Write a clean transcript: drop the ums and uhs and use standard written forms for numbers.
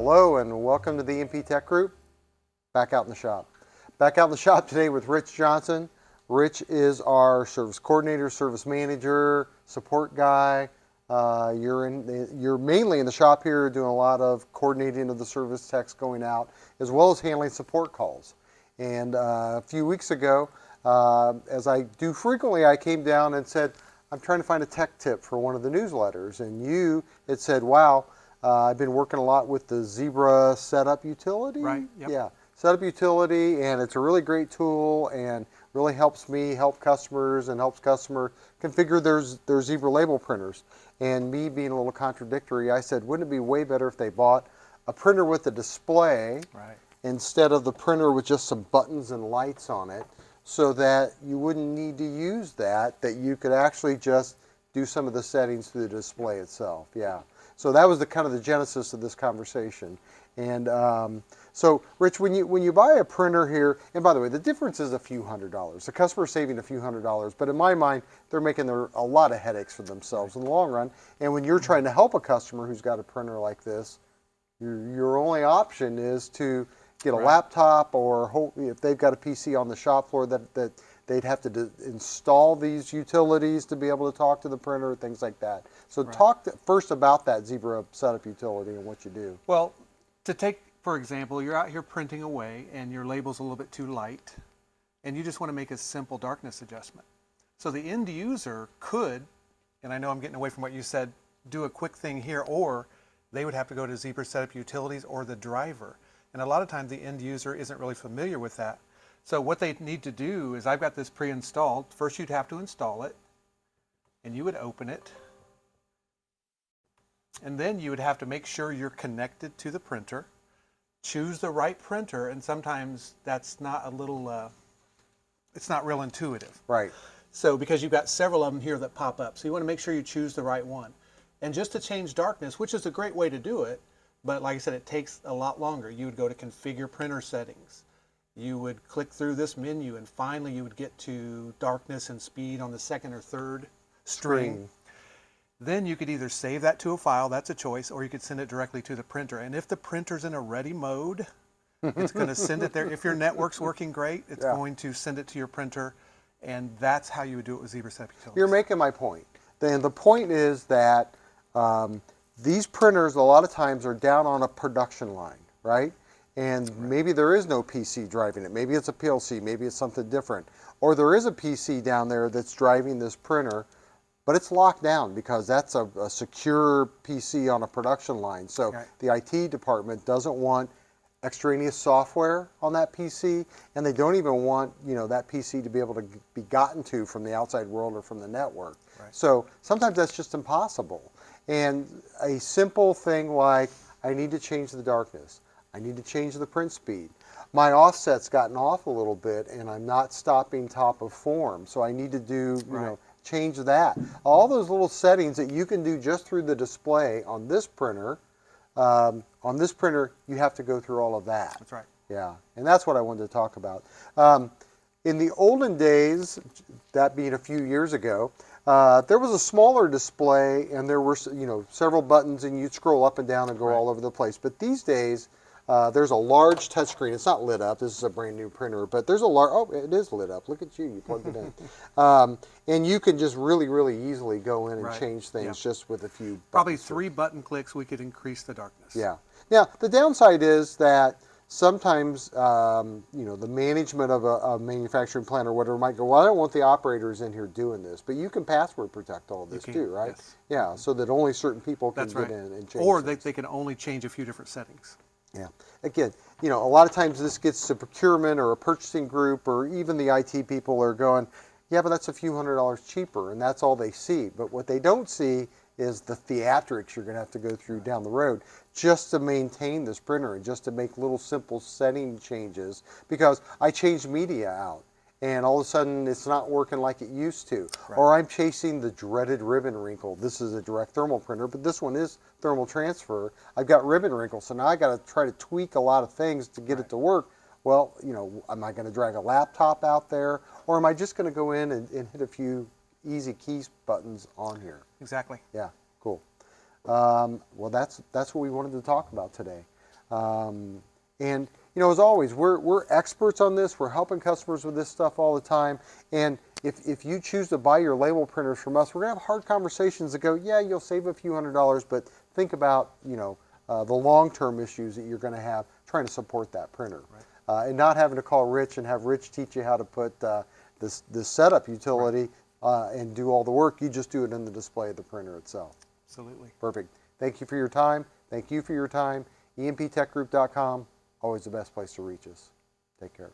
Hello and welcome to the EMP Tech Group. Back out in the shop. Back out in the shop today with Rich Johnson. Rich is our service coordinator, service manager, support guy. You're mainly in the shop here doing a lot of coordinating of the service techs going out, as well as handling support calls. And a few weeks ago, as I do frequently, I came down and said, I'm trying to find a tech tip for one of the newsletters. And you had said, wow, I've been working a lot with the Zebra Setup Utility. Right, yep. Yeah, Setup Utility, and it's a really great tool and really helps me help customers and helps customer configure their Zebra label printers. And me being a little contradictory, I said, wouldn't it be way better if they bought a printer with a display instead of the printer with just some buttons and lights on it, so that you wouldn't need to use that you could actually just do some of the settings through the display itself. Yeah. So that was the kind of the genesis of this conversation. And so, Rich, when you buy a printer here, and by the way, the difference is a few $100s. The customer's saving a few $100s, but in my mind, they're making a lot of headaches for themselves in the long run. And when you're trying to help a customer who's got a printer like this, your only option is to get a laptop, or if they've got a PC on the shop floor, that they'd have to install these utilities to be able to talk to the printer, things like that. So talk first about that Zebra Setup Utility and what you do. Well, to take, for example, you're out here printing away and your label's a little bit too light, and you just want to make a simple darkness adjustment. So the end user could, and I know I'm getting away from what you said, do a quick thing here, or they would have to go to Zebra Setup Utilities or the driver. And a lot of times the end user isn't really familiar with that. So what they need to do is, I've got this pre-installed. First you'd have to install it, and you would open it. And then you would have to make sure you're connected to the printer, choose the right printer, and sometimes that's not it's not real intuitive. Right. So because you've got several of them here that pop up. So you want to make sure you choose the right one. And just to change darkness, which is a great way to do it, but like I said, it takes a lot longer. You would go to configure printer settings. You would click through this menu, and finally you would get to darkness and speed on the second or third string. Then you could either save that to a file, that's a choice, or you could send it directly to the printer. And if the printer's in a ready mode, it's going to send it there. If your network's working great, it's going to send it to your printer, and that's how you would do it with Zebra Setup Utilities. You're making my point. The point is that these printers a lot of times are down on a production line, right? And maybe there is no PC driving it. Maybe it's a PLC, maybe it's something different. Or there is a PC down there that's driving this printer, but it's locked down because that's a secure PC on a production line. So the IT department doesn't want extraneous software on that PC, and they don't even want that PC to be able to be gotten to from the outside world or from the network. So sometimes that's just impossible. And a simple thing like, I need to change the darkness, I need to change the print speed, my offset's gotten off a little bit and I'm not stopping top of form, so I need to do change that. All those little settings that you can do just through the display on this printer, you have to go through all of that. That's right. Yeah, and that's what I wanted to talk about. In the olden days, that being a few years ago, there was a smaller display, and there were several buttons, and you'd scroll up and down and go all over the place. But these days, there's a large touchscreen. It's not lit up. This is a brand new printer, but there's a large. Oh, it is lit up. Look at you. You plugged it in, and you can just really, really easily go in and change things just with a few. Probably 3 button clicks, we could increase the darkness. Yeah. Now the downside is that sometimes the management of a manufacturing plant or whatever might go, well, I don't want the operators in here doing this, but you can password protect all this too, right? Yes. Yeah, so that only certain people can get in and change. Or they can only change a few different settings. Yeah. Again, a lot of times this gets to procurement or a purchasing group, or even the IT people are going, yeah, but that's a few $100s cheaper, and that's all they see. But what they don't see is the theatrics you're going to have to go through down the road just to maintain this printer and just to make little simple setting changes, because I changed media out and all of a sudden it's not working like it used to. Or I'm chasing the dreaded ribbon wrinkle. This is a direct thermal printer, but this one is thermal transfer. I've got ribbon wrinkle, so now I got to try to tweak a lot of things to get it to work. Well, am I going to drag a laptop out there, or am I just going to go in and hit a few easy keys buttons on here? Exactly. Yeah, cool. Well, that's what we wanted to talk about today. And as always, we're experts on this. We're helping customers with this stuff all the time. And if you choose to buy your label printers from us, we're gonna have hard conversations that go, yeah, you'll save a few $100s, but think about the long-term issues that you're going to have trying to support that printer, and not having to call Rich and have Rich teach you how to put this setup utility and do all the work. You just do it in the display of the printer itself. Absolutely. Perfect. Thank you for your time. Thank you for your time. EMPTechGroup.com, always the best place to reach us. Take care.